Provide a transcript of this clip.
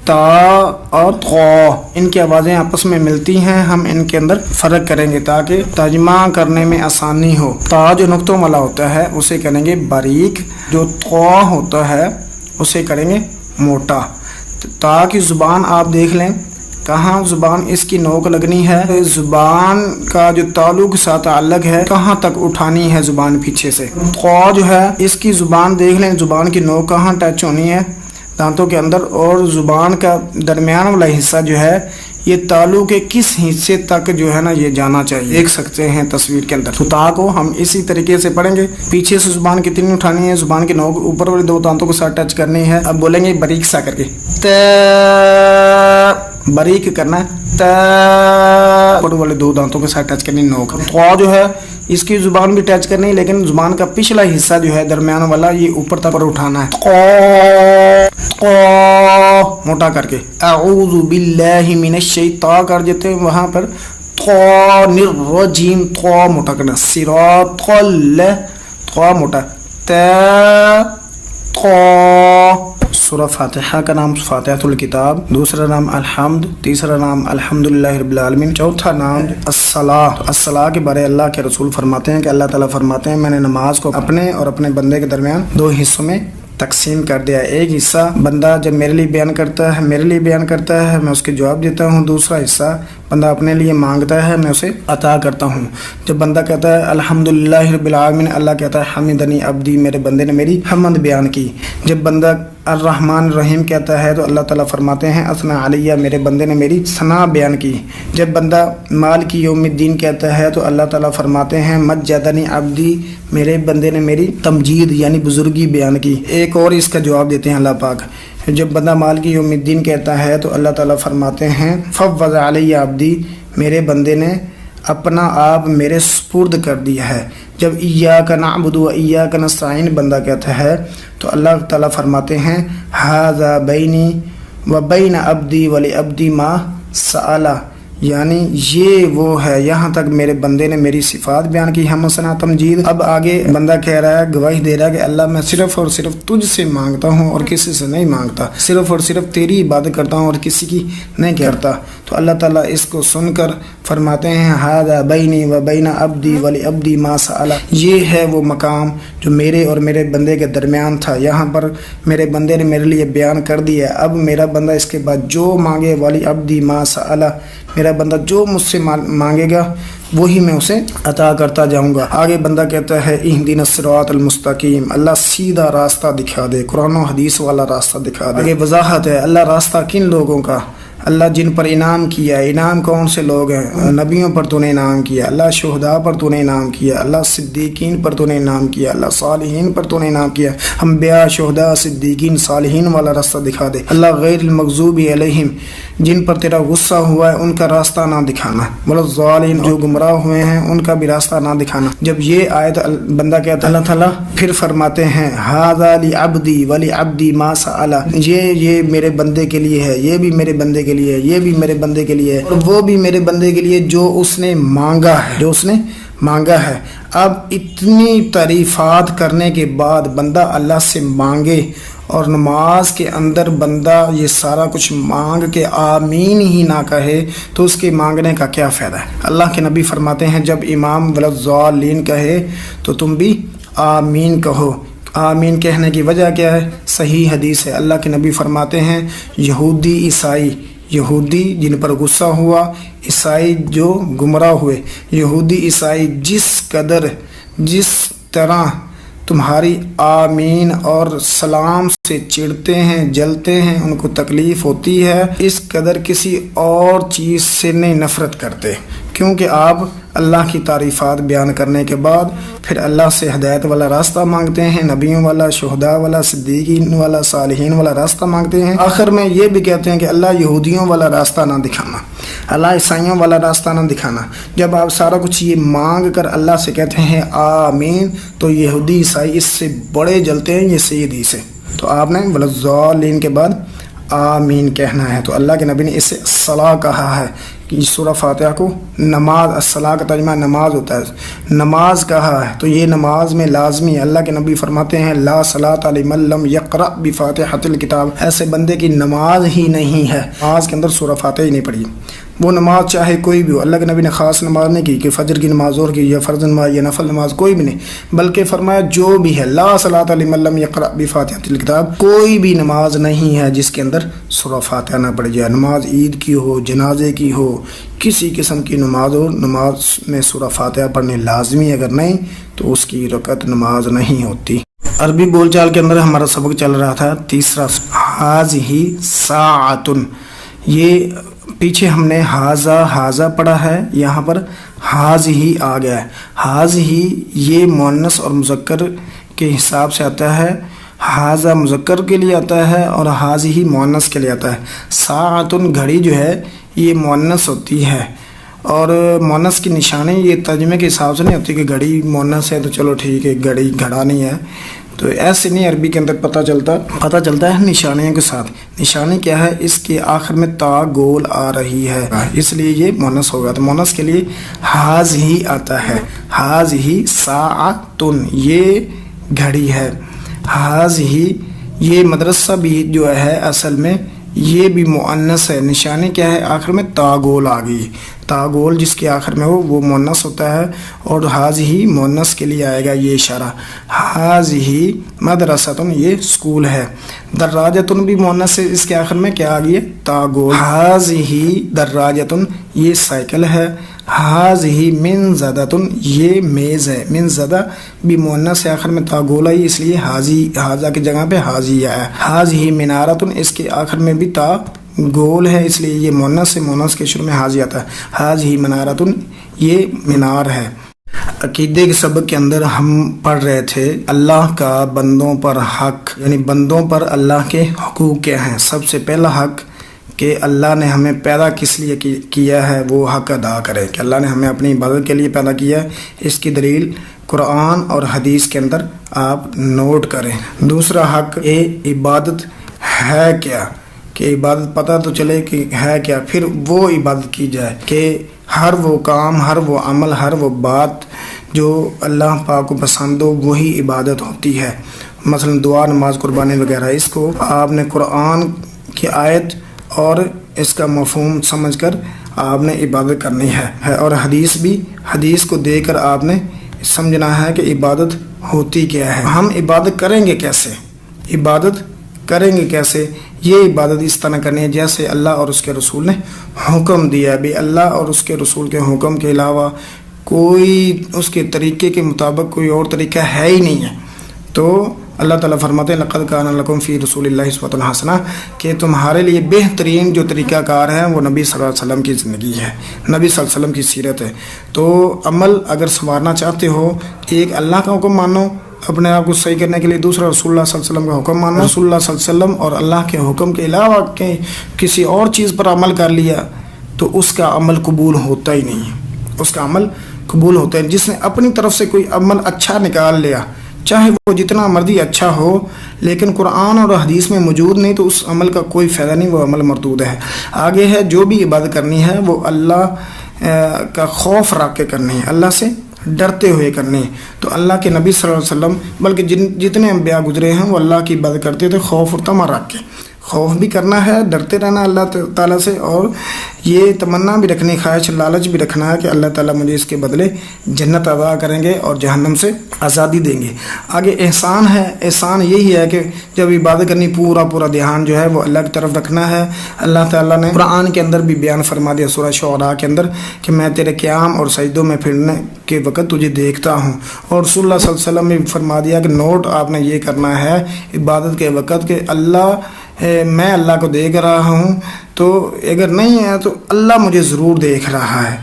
تا اور قا ان کی آوازیں آپس میں ملتی ہیں، ہم ان کے اندر فرق کریں گے تاکہ ترجمہ کرنے میں آسانی ہو۔ تا جو نقطوں والا ہوتا ہے اسے کریں گے باریک، جو قا ہوتا ہے اسے کریں گے موٹا۔ تا کی زبان آپ دیکھ لیں، کہاں زبان اس کی نوک لگنی ہے، زبان کا جو تعلق کے ساتھ تعلق ہے کہاں تک اٹھانی ہے زبان پیچھے سے۔ قا جو ہے اس کی زبان دیکھ لیں، زبان کی نوک کہاں ٹچ ہونی ہے دانتوں کے اندر، اور زبان کا درمیان والا حصہ جو ہے یہ تالو کے کس حصے تک جو ہے نا یہ جانا چاہیے، دیکھ سکتے ہیں تصویر کے اندر۔ تو تا کو ہم اسی طریقے سے پڑھیں گے، پیچھے سے زبان کتنی اٹھانی ہے، زبان کی نوک اوپر والے دو دانتوں کے ساتھ ٹچ کرنی ہے۔ اب بولیں گے باریک سا کر کے، باریک کرنا ہے، اوپر والے دو دانتوں کے ساتھ ٹچ کرنی نوک۔ قا جو ہے اس کی زبان بھی ٹچ کرنی ہے لیکن زبان کا پچھلا حصہ جو ہے درمیان والا یہ اوپر تک اٹھانا ہے، قا موٹا کر کے۔ اعوذ باللہ من الشیطان کر دیتے ہیں وہاں پر، طان الرجیم طا موٹا کرنا، صراط طا موٹا، تا طا۔ سورہ فاتحہ کا نام فاتحۃ الکتاب، دوسرا نام الحمد، تیسرا نام الحمدللہ رب العالمین، چوتھا نام الصلاۃ۔ الصلاۃ کے بارے اللہ کے رسول فرماتے ہیں کہ اللہ تعالیٰ فرماتے ہیں میں نے نماز کو اپنے اور اپنے بندے کے درمیان دو حصوں میں تقسیم کر دیا۔ ایک حصہ بندہ جب میرے لیے بیان کرتا ہے میں اس کے جواب دیتا ہوں، دوسرا حصہ بندہ اپنے لیے مانگتا ہے میں اسے عطا کرتا ہوں۔ جب بندہ کہتا ہے الحمدللہ رب العالمین، اللہ کہتا ہے حمدنی عبدی، میرے بندے نے میری حمد بیان کی۔ جب بندہ الرحمن الرحیم کہتا ہے تو اللہ تعالیٰ فرماتے ہیں اثنا علیہ، میرے بندے نے میری ثنا بیان کی۔ جب بندہ مالک یوم الدین کہتا ہے تو اللہ تعالیٰ فرماتے ہیں مجدنی عبدی، میرے بندے نے میری تمجید یعنی بزرگی بیان کی۔ ایک اور اس کا جواب دیتے ہیں اللہ پاک، جب بندہ مالک یوم الدین کہتا ہے تو اللہ تعالیٰ فرماتے ہیں فوض علیہ عبدی، میرے بندے نے اپنا آپ میرے سپرد کر دیا ہے۔ جب ایاک نعبد و ایاک نستعین بندہ کہتا ہے تو اللہ تعالیٰ فرماتے ہیں ھذا بینی و بین عبدی ولعبدی ما سأل، یعنی یہ وہ ہے، یہاں تک میرے بندے نے میری صفات بیان کی، ہم ثنا تمجید۔ اب آگے بندہ کہہ رہا ہے، گواہی دے رہا ہے کہ اللہ میں صرف اور صرف تجھ سے مانگتا ہوں اور کسی سے نہیں مانگتا، صرف اور صرف تیری عبادت کرتا ہوں اور کسی کی نہیں کرتا۔ تو اللہ تعالیٰ اس کو سن کر فرماتے ہیں ھذا بینی و بین عبدی ولعبدی ما سأل، یہ ہے وہ مقام جو میرے اور میرے بندے کے درمیان تھا، یہاں پر میرے بندے نے میرے لیے بیان کر دیا۔ اب میرا بندہ اس کے بعد جو مانگے، ولعبدی ما سأل، میرا بندہ جو مجھ سے مانگے گا وہی میں اسے عطا کرتا جاؤں گا۔ آگے بندہ کہتا ہے اہدنا الصراط المستقیم، اللہ سیدھا راستہ دکھا دے، قرآن و حدیث والا راستہ دکھا دے۔ آگے وضاحت ہے اللہ راستہ کن لوگوں کا، اللہ جن پر انعام کیا، انعام کون سے لوگ ہیں، نبیوں پر تو نے انعام کیا، اللہ شہداء پر تو نے انعام کیا، اللہ صدیقین پر تو نے انعام کیا، اللہ صالحین پر تو نے انعام کیا، انبیاء شہداء صدیقین صالحین والا راستہ دکھا دے۔ اللہ غیر المغضوب علیہم، جن پر تیرا غصہ ہوا ہے ان کا راستہ نہ دکھانا، والضالین، جو گمراہ ہوئے ہیں ان کا بھی راستہ نہ دکھانا۔ جب یہ آیت بندہ کہتا ہے اللہ تعالیٰ پھر فرماتے ہیں ھذا لعبدی ولعبدی ما سأل، یہ میرے بندے کے لیے ہے، یہ بھی میرے بندے کے لیے، یہ بھی میرے بندے کے لیے، اور وہ بھی میرے بندے کے لیے جو اس نے مانگا ہے، جو اس نے مانگا ہے۔ اب اتنی تعریفات کرنے کے بعد بندہ اللہ سے مانگے اور نماز کے اندر بندہ یہ سارا کچھ مانگ کے آمین ہی نہ کہے تو اس کے مانگنے کا کیا فائدہ ہے؟ اللہ کے نبی فرماتے ہیں جب امام والضالین کہے تو تم بھی آمین کہو۔ آمین کہنے کی وجہ کیا ہے؟ صحیح حدیث ہے، اللہ کے نبی فرماتے ہیں یہودی عیسائی، یہودی جن پر غصہ ہوا، عیسائی جو گمراہ ہوئے، یہودی عیسائی جس طرح تمہاری آمین اور سلام سے چڑھتے ہیں، جلتے ہیں، ان کو تکلیف ہوتی ہے، اس قدر کسی اور چیز سے نہیں نفرت کرتے، کیونکہ آپ اللہ کی تعریفات بیان کرنے کے بعد پھر اللہ سے ہدایت والا راستہ مانگتے ہیں، نبیوں والا، شہداء والا، صدیقین والا، صالحین والا راستہ مانگتے ہیں، آخر میں یہ بھی کہتے ہیں کہ اللہ یہودیوں والا راستہ نہ دکھانا، اللہ عیسائیوں والا راستہ نہ دکھانا۔ جب آپ سارا کچھ یہ مانگ کر اللہ سے کہتے ہیں آمین تو یہودی عیسائی اس سے بڑے جلتے ہیں یہ سیدھی سے۔ تو آپ نے والضالین کے بعد آمین کہنا ہے۔ تو اللہ کے نبی نے اسے الصلاۃ کہا ہے کہ سورہ فاتحہ کو نماز، الصلاۃ کا ترجمہ نماز ہوتا ہے، نماز کہا ہے۔ تو یہ نماز میں لازمی ہے۔ اللہ کے نبی فرماتے ہیں لا صلاۃ لمن لم یقرأ بفاتحۃ الکتاب، ایسے بندے کی نماز ہی نہیں ہے نماز کے اندر سورہ فاتحہ ہی نہیں پڑھی۔ وہ نماز چاہے کوئی بھی ہو، اللہ کے نبی نے خاص نماز نہیں کی کہ فجر کی نماز ظہر کی یا فرض نماز یا نفل نماز، کوئی بھی نہیں، بلکہ فرمایا جو بھی ہے لا صلاۃ لمن لم یقرأ بفاتحۃ الکتاب، کوئی بھی نماز نہیں ہے جس کے اندر سورہ فاتحہ نہ پڑھی جائے، نماز عید کی ہو، جنازے کی ہو، کسی قسم کی نماز ہو، نماز میں سورہ فاتحہ پڑھنے لازمی، اگر نہیں تو اس کی رکعت نماز نہیں ہوتی۔ عربی بول چال کے اندر ہمارا سبق چل رہا تھا تیسرا، ھذہ ساعۃ، یہ پیچھے ہم نے ھذا پڑھا ہے، یہاں پر ھذہ آ گیا ہے۔ ھذہ یہ مؤنث اور مذکر کے حساب سے آتا ہے، ھذا مذکر کے لیے آتا ہے اور ھذہ مؤنث کے لیے آتا ہے۔ ساعۃ گھڑی جو ہے یہ مؤنث ہوتی ہے، اور مؤنث کی نشانی یہ ترجمے کے حساب سے نہیں ہوتی کہ گھڑی مؤنث ہے تو چلو ٹھیک ہے، گھڑی گھڑا نہیں ہے، تو ایسے نہیں، عربی کے اندر پتہ چلتا ہے نشانیوں کے ساتھ۔ نشانی کیا ہے؟ اس کے آخر میں تا گول آ رہی ہے، اس لیے یہ مؤنث ہوگا، تو مؤنث کے لیے ھذہ آتا ہے۔ ھذہ ساعۃ یہ گھڑی ہے، ھذہ یہ مدرسہ بھی جو ہے اصل میں یہ بھی مؤنث ہے، نشانی کیا ہے؟ آخر میں تا گول آ گئی، تا گول جس کے آخر میں ہو وہ مؤنث ہوتا ہے، اور ھذہ مؤنث کے لیے آئے گا یہ اشارہ۔ ھذہ مدرسۃ یہ اسکول ہے، دراجۃ بھی مؤنث ہے، اس کے آخر میں کیا آ گئی ہے؟ تا گول۔ ھذہ دراجۃ یہ سائیکل ہے، ھذہ منضدۃ یہ میز ہے، منضدہ بھی مؤنث ہے، آخر میں تا گول آئی، اس لیے ھذہ کی جگہ پہ ھذہ آیا۔ ھذہ منارۃ اس کے آخر میں بھی تا گول ہے، اس لیے یہ مؤنث ہے، مؤنث کے شروع میں ھذہ آتا ہے۔ ھذہ منارۃ یہ مینار ہے۔ عقیدے کے سبق کے اندر ہم پڑھ رہے تھے اللہ کا بندوں پر حق، یعنی بندوں پر اللہ کے حقوق کیا ہیں۔ سب سے پہلا حق کہ اللہ نے ہمیں پیدا کس لیے کیا ہے، وہ حق ادا کرے، کہ اللہ نے ہمیں اپنی عبادت کے لیے پیدا کیا ہے، اس کی دلیل قرآن اور حدیث کے اندر آپ نوٹ کریں۔ دوسرا حق یہ عبادت ہے کیا، کہ عبادت پتہ تو چلے کہ ہے کیا، پھر وہ عبادت کی جائے، کہ ہر وہ کام، ہر وہ عمل، ہر وہ بات جو اللہ پاک کو پسند ہو وہی عبادت ہوتی ہے، مثلا دعا، نماز، قربانی وغیرہ۔ اس کو آپ نے قرآن کی آیت اور اس کا مفہوم سمجھ کر آپ نے عبادت کرنی ہے، اور حدیث کو دے کر آپ نے سمجھنا ہے کہ عبادت ہوتی کیا ہے۔ ہم عبادت کریں گے کیسے؟ یہ عبادت اس طرح کرنی ہے جیسے اللہ اور اس کے رسول نے حکم دیا ہے، بھی اللہ اور اس کے رسول کے حکم کے علاوہ کوئی اس کے طریقے کے مطابق کوئی اور طریقہ ہے ہی نہیں ہے۔ تو اللہ تعالیٰ فرماتے ہیں لقد کان لکم فی رسول اللہ اسوۃ حسنہ، کہ تمہارے لیے بہترین جو طریقہ کار ہے وہ نبی صلی اللہ علیہ وسلم کی زندگی ہے، نبی صلی اللہ علیہ وسلم کی سیرت ہے۔ تو عمل اگر سنوارنا چاہتے ہو، ایک اللہ کا حکم مانو اپنے آپ کو صحیح کرنے کے لیے، دوسرا رسول اللہ صلی اللہ علیہ وسلم کا حکم ماننا، رسول اللہ صلی اللہ علیہ وسلم اور اللہ کے حکم کے علاوہ کسی اور چیز پر عمل کر لیا تو اس کا عمل قبول ہوتا ہی نہیں ہے، اس کا عمل قبول ہوتا ہے۔ جس نے اپنی طرف سے کوئی عمل اچھا نکال لیا، چاہے وہ جتنا مرضی اچھا ہو، لیکن قرآن اور حدیث میں موجود نہیں تو اس عمل کا کوئی فائدہ نہیں، وہ عمل مردود ہے۔ آگے ہے جو بھی عبادت کرنی ہے وہ اللہ کا خوف رکھ کے کرنی ہے، اللہ سے ڈرتے ہوئے کرنی ہے۔ تو اللہ کے نبی صلی اللہ علیہ وسلم بلکہ جتنے انبیاء گزرے ہیں وہ اللہ کی عبادت کرتے تھے خوف اور تما رکھ کے۔ خوف بھی کرنا ہے، ڈرتے رہنا اللہ تعالیٰ سے، اور یہ تمنا بھی رکھنی، خواہش، لالچ بھی رکھنا ہے کہ اللہ تعالیٰ مجھے اس کے بدلے جنت عطا کریں گے اور جہنم سے آزادی دیں گے۔ آگے احسان ہے، احسان یہی ہے کہ جب عبادت کرنی پورا دھیان جو ہے وہ اللہ کی طرف رکھنا ہے۔ اللہ تعالیٰ نے قرآن کے اندر بھی بیان فرما دیا سورہ شعراء کے اندر کہ میں تیرے قیام اور سجدوں میں پھرنے کے وقت تجھے دیکھتا ہوں، اور رسول اللہ صلی اللہ علیہ وسلم نے فرما دیا کہ نوٹ آپ نے یہ کرنا ہے عبادت کے وقت کہ میں اللہ کو دیکھ رہا ہوں، تو اگر نہیں ہے تو اللہ مجھے ضرور دیکھ رہا ہے۔